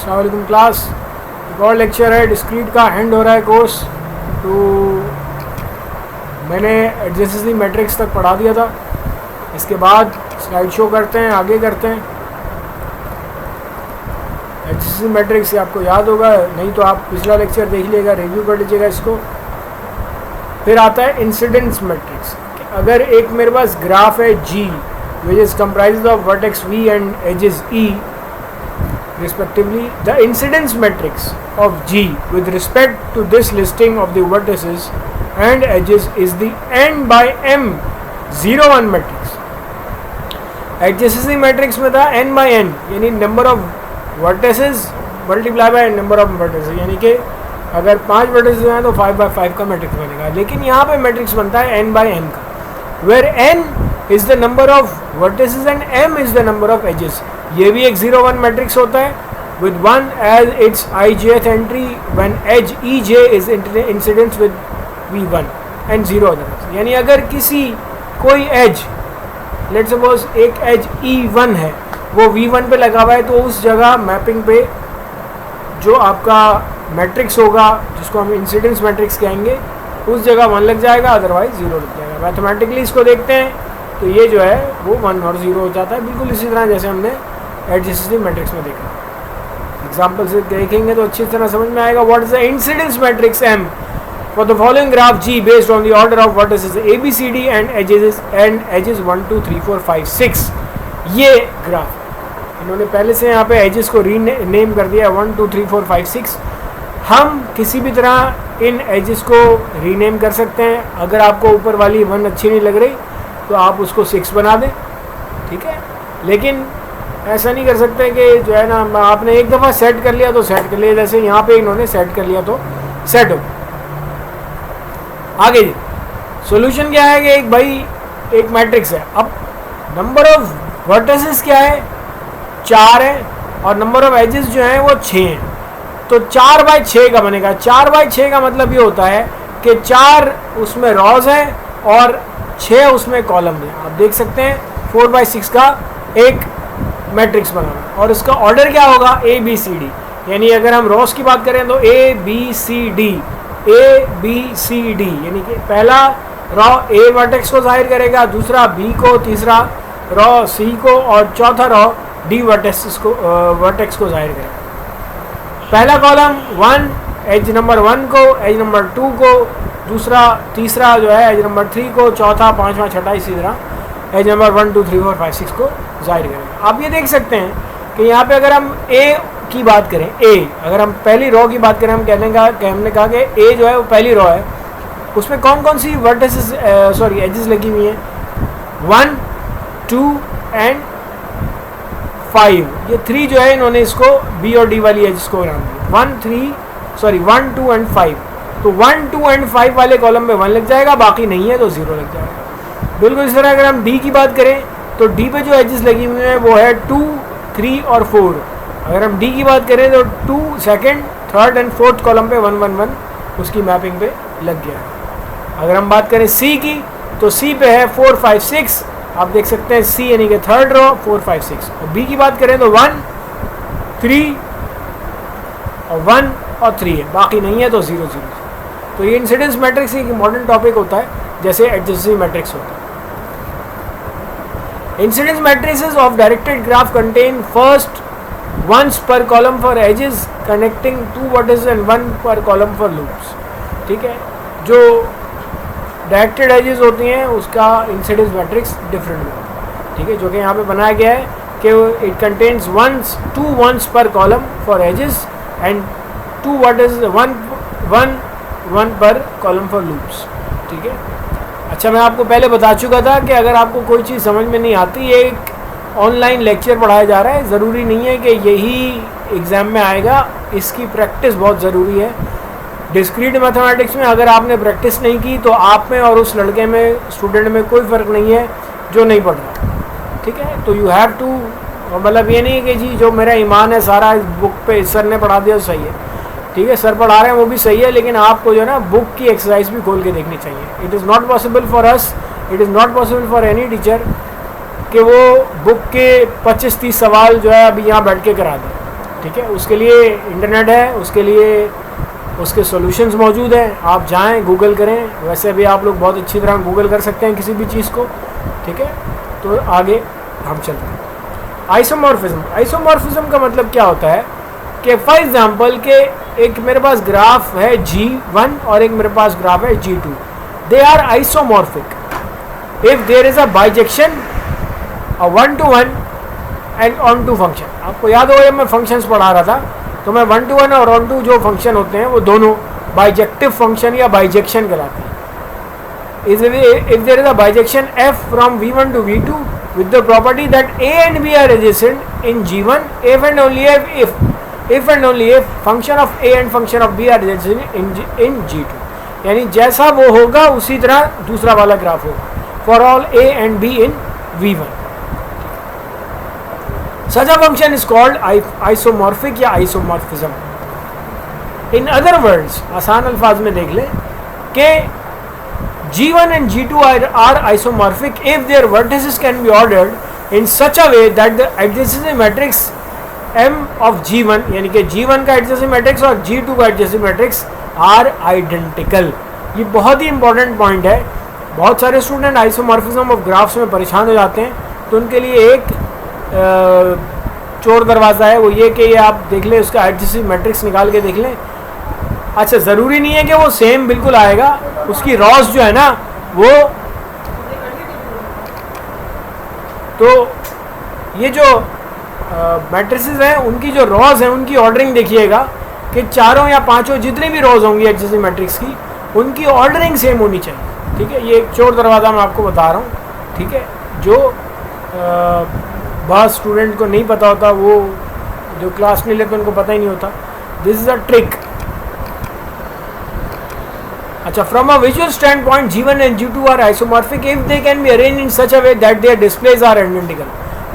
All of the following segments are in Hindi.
अस्सलाम वालेकुम क्लास, एक और लेक्चर है डिस्क्रीट का, हैंड हो रहा है कोर्स। तो मैंने एडजेसेंसी मैट्रिक्स तक पढ़ा दिया था, इसके बाद स्लाइड शो करते हैं, आगे करते हैं। एडजेसेंसी मैट्रिक्स आपको याद होगा, नहीं तो आप पिछला लेक्चर देख लीजिएगा, रिव्यू कर लीजिएगा इसको। फिर आता है इंसिडेंस मैट्रिक्स। अगर एक मेरे पास ग्राफ है G which is comprised of vertex V and edges E respectively, the incidence matrix of G with respect to this listing of the vertices and edges is the n by m 0 1 matrix. Adjacency matrix में था n by n, यानी number of vertices multiply by number of vertices, यानी कि अगर 5 vertices हैं तो 5 by 5 का मैट्रिक्स बनेगा। लेकिन यहाँ पे मैट्रिक्स बनता है n by n का, where n is the number of vertices and m is the number of edges. ये भी एक 0 1 मैट्रिक्स होता है with 1 as its ijth entry when edge ej is incidence with v1 and 0 others. यानी अगर किसी कोई edge, let's suppose एक edge e1 है, वो v1 पे लगा हुआ है, तो उस जगह मैपिंग पे जो आपका मैट्रिक्स होगा, जिसको हम इंसिडेंस मैट्रिक्स कहेंगे, उस जगह 1 लग जाएगा, अदरवाइज 0 लग जाएगा। मैथमेटिकली इसको देखते हैं तो ये जो है वो 1 और 0 हो जाता है, बिल्कुल इसी तरह जैसे हमने एडजेसेंसी मैट्रिक्स में देखा। एग्जाम्पल से देखेंगे तो अच्छी तरह समझ में आएगा। What is the incidence matrix M for the following graph G based on the order of vertices ABCD and edges 1 2 3 4 5 6। ये ग्राफ इन्होंने पहले से यहाँ पे एजेस को रीनेम कर दिया 1 2 3 4 5 6। हम किसी भी तरह इन एजेस को रीनेम कर सकते हैं। अगर आपको ऊपर वाली 1 अच्छी नहीं लग रही तो आप उसको 6 बना दें, ठीक है। लेकिन ऐसा नहीं कर सकते कि जो है ना, आपने एक दफ़ा सेट कर लिया तो सेट कर लिया, जैसे यहाँ पे इन्होंने सेट कर लिया तो सेट हो। आगे जी सॉल्यूशन क्या है कि एक भाई एक मैट्रिक्स है, अब नंबर ऑफ वर्टिसेस क्या है, 4 है, और नंबर ऑफ एजेस जो हैं वो 6 हैं, तो 4 बाई 6 का बनेगा। 4 बाई 6 का मतलब ये होता है कि 4 उसमें रॉज है और 6 उसमें कॉलम है। आप देख सकते हैं 4 बाई 6 का एक मैट्रिक्स बनाना, और इसका ऑर्डर क्या होगा ABCD, यानी अगर हम रॉस की बात करें तो ABCD, यानी कि पहला रॉ A वर्टेक्स को जाहिर करेगा, दूसरा B को, तीसरा रॉ C को, और चौथा रॉ D वर्टेक्स को जाहिर करेगा। पहला कॉलम 1 एज नंबर 1 को, एज नंबर 2 को, तीसरा जो है एज नंबर 3 को, चौथा, पाँचवा, छठा, इसी तरह एज नंबर 1 2 3 4 5 6 को जाहिर करेंगे। आप ये देख सकते हैं कि यहाँ पे अगर हम A की बात करें, अगर हम पहली रॉ की बात करें, हमने कहा कि A जो है वो पहली रॉ है, उसमें कौन कौन सी वर्टिसेस एजेस लगी हुई हैं, 1 2 एंड 5। ये 3 जो है इन्होंने इसको B और D वाली एजेस को नाम दिया, 1 2 एंड 5। तो 1 2 एंड 5 वाले कॉलम में 1 लग जाएगा, बाकी नहीं है तो 0 लग जाएगा। बिल्कुल इस तरह अगर हम D की बात करें तो D पे जो एजेस लगी हुई हैं वो है 2 3 और 4। अगर हम D की बात करें तो 2 second, third and fourth column पे 1 1 1 उसकी मैपिंग पे लग गया है। अगर हम बात करें C की तो C पे है 4 5 6। आप देख सकते हैं C यानी कि थर्ड रो 4 5 6। और B की बात करें तो 1 3 और 1 और 3 है, बाकी नहीं है तो 0 0। तो ये इंसिडेंस मैट्रिक्स एक इम्पॉर्टेंट टॉपिक होता है, जैसे एडजेसेंसी मैट्रिक्स होता है। Incidence matrices of directed graph contain first ones per column for edges connecting 2 vertices and 1 per column for loops, ठीक है। जो डायरेक्टेड एजेस होती हैं उसका इंसिडेंस मैट्रिक्स डिफरेंट होता है, ठीक है, जो कि यहाँ पे बनाया गया है कि it contains 2 ones per column for edges and 2 vertices, 1 per column for loops, ठीक है। अच्छा, मैं आपको पहले बता चुका था कि अगर आपको कोई चीज़ समझ में नहीं आती, ये एक ऑनलाइन लेक्चर पढ़ाया जा रहा है, ज़रूरी नहीं है कि यही एग्ज़ाम में आएगा, इसकी प्रैक्टिस बहुत ज़रूरी है। डिस्क्रीट मैथमेटिक्स में अगर आपने प्रैक्टिस नहीं की तो आप में और उस लड़के में, स्टूडेंट में कोई फ़र्क नहीं है जो नहीं पढ़ रहा, ठीक है। तो यू हैव टू, मतलब ये नहीं है कि जी जो मेरा ईमान है सारा इस बुक पे सर ने पढ़ा दिया तो सही है, ठीक है, सर पढ़ा रहे हैं वो भी सही है, लेकिन आपको जो है ना बुक की एक्सरसाइज भी खोल के देखनी चाहिए। It is not possible for us, it is not possible for any teacher कि वो बुक के 25-30 सवाल जो है अभी यहाँ बैठ के करा दें। ठीक है, उसके लिए इंटरनेट है, उसके लिए उसके सॉल्यूशंस मौजूद हैं, आप जाएं गूगल करें। वैसे भी आप लोग बहुत अच्छी तरह गूगल कर सकते हैं किसी भी चीज़ को, ठीक है। तो आगे हम चलते हैं। आइसोमॉर्फिज्म, आइसोमॉर्फिज्म का मतलब क्या होता है कि फॉर एग्जांपल के एक मेरे पास ग्राफ है G1 और एक मेरे पास ग्राफ है G2, they are isomorphic if there is a bijection, a 1-to-1 and onto function. आपको याद होगा जब मैं फंक्शंस पढ़ा रहा था तो मैं 1-to-1 और ऑन-टू जो फंक्शन होते हैं वो दोनों बाइजेक्टिव फंक्शन या बाइजेक्शन कहलाते हैं। If there is a bijection f from V1 to V2 with the property that A and B are adjacent in G1, if and only if function of A and function of B are adjacent in G2, यानी जैसा वो होगा उसी तरह दूसरा वाला ग्राफ होगा for all A and B in V1. Such a function is called isomorphic या isomorphism. In other words, आसान अल्फाज में देख ले कि G1 and G2 are isomorphic if their vertices can be ordered in such a way that the adjacency matrix M of G1 यानी कि G1 का adjacency matrix और G2 का adjacency matrix are identical. ये बहुत ही इंपॉर्टेंट पॉइंट है। बहुत सारे स्टूडेंट आइसोमॉर्फिज्म ऑफ ग्राफ्स में परेशान हो जाते हैं, तो उनके लिए एक चोर दरवाज़ा है, वो ये कि ये आप देख लें, उसका एडजेसेंसी मैट्रिक्स निकाल के देख लें। अच्छा, ज़रूरी नहीं है कि वो सेम बिल्कुल आएगा, उसकी रॉस जो है ना वो, तो ये जो मैट्रिसेस हैं उनकी जो रॉस हैं उनकी ऑर्डरिंग देखिएगा कि चारों या पांचों जितनी भी रॉस होंगी एडजेसेंसी मैट्रिक्स की, उनकी ऑर्डरिंग सेम होनी चाहिए, ठीक है। ये एक चोर दरवाज़ा मैं आपको बता रहा हूँ, ठीक है, जो बहुत स्टूडेंट को नहीं पता होता, वो जो क्लास नहीं लेते उनको पता ही नहीं होता। This is a trick. अच्छा, from a visual stand point G1 and G2 are isomorphic if they can be arrange in such a way that their displays are identical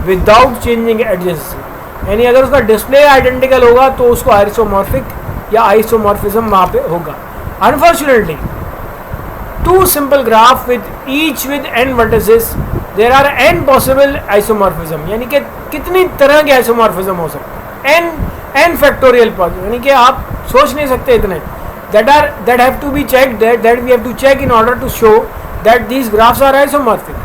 without changing adjacency, यानी अगर उसका डिस्प्ले आइडेंटिकल होगा तो उसको आइसोमॉर्फिक या आइसोमॉर्फिज्म वहाँ पे होगा। Unfortunately two simple graph with each with n vertices there are n possible isomorphism, यानी कि कितनी तरह के आइसोमॉर्फिज्म हो सकते हैं, n फैक्टोरियल पॉसिबल, यानी कि आप सोच नहीं सकते इतने, that have to be checked, that we have to check in order to show that these graphs are isomorphic.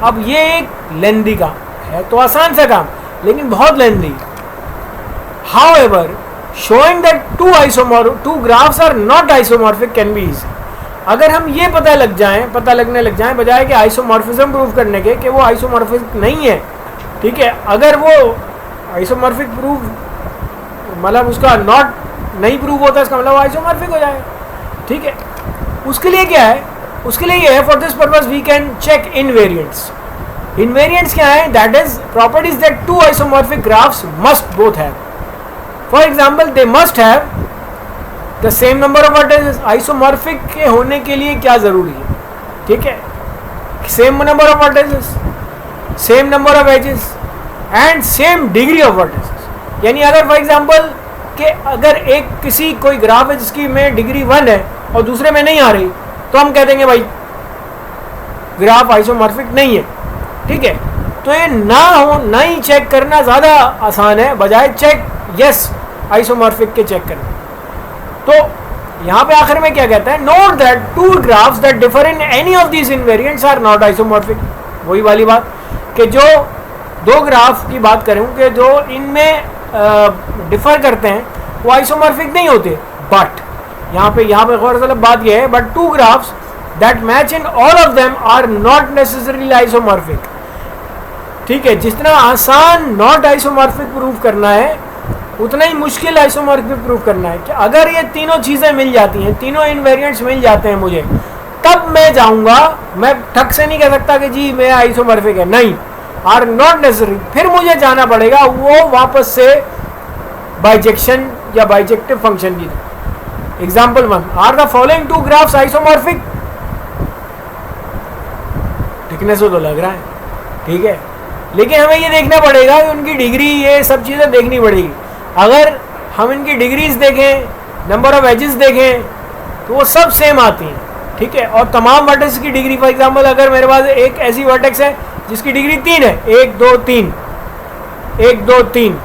अब ये एक लेंदी का है, तो आसान सा काम, लेकिन बहुत लेंदी। However, showing that two graphs are not isomorphic can be easy. अगर हम ये पता लगने लग जाएं बजाय कि आइसोमॉर्फिज्म प्रूव करने के कि वो आइसोमॉर्फिक नहीं है, ठीक है, अगर वो आइसोमॉर्फिक प्रूव मतलब उसका नॉट नहीं प्रूव होता, इसका मतलब आइसोमॉर्फिक हो जाएगा, ठीक है। उसके लिए क्या है, उसके लिए ये है, for this purpose we can check invariants. Invariants क्या है? That is properties that two isomorphic graphs must both have. For example, they must have the same number of vertices. Isomorphic के होने के लिए क्या जरूरी है, ठीक है, same number of vertices, same number of edges and same degree of vertices. यानी अगर फॉर एग्जांपल कि अगर कोई ग्राफ है जिसकी में डिग्री 1 है और दूसरे में नहीं आ रही, तो हम कह देंगे भाई ग्राफ आइसोमॉर्फिक नहीं है, ठीक है। तो ये ना ही चेक करना ज़्यादा आसान है बजाय चेक यस आइसोमॉर्फिक के चेक करना। तो यहाँ पे आखिर में क्या कहता है, note that two graphs that differ in any of these invariants are not isomorphic. वही वाली बात कि जो दो ग्राफ की बात करूँ कि जो इनमें डिफर करते हैं वो आइसोमॉर्फिक नहीं होते, बट यहाँ पे गौर तलब बात यह है, but two graphs that match in all of them are not necessarily isomorphic, ठीक है। जितना आसान नॉट आइसोमॉर्फिक प्रूव करना है उतना ही मुश्किल आइसोमॉर्फिक प्रूव करना है। कि अगर ये तीनों चीज़ें मिल जाती हैं, तीनों इनवेरिएंट्स मिल जाते हैं मुझे, तब मैं जाऊँगा, मैं ठक से नहीं कह सकता कि जी मैं आइसोमॉर्फिक है, नहीं, आर नॉट नेसेसरी। फिर मुझे जाना पड़ेगा वो वापस से बाइजेक्शन या बाइजेक्टिव फंक्शन की। Example 1, are the following two graphs isomorphic? दिखने से तो लग रहा है, ठीक है, लेकिन हमें ये देखना पड़ेगा कि उनकी डिग्री, ये सब चीज़ें देखनी पड़ेगी। अगर हम इनकी डिग्रीज देखें, नंबर ऑफ एजेस देखें, तो वो सब सेम आती हैं, ठीक है। और तमाम वर्टेक्स की डिग्री, फॉर एग्जाम्पल अगर मेरे पास एक ऐसी वर्टेक्स है जिसकी डिग्री 3 है, 1 2 3, 1 2 3,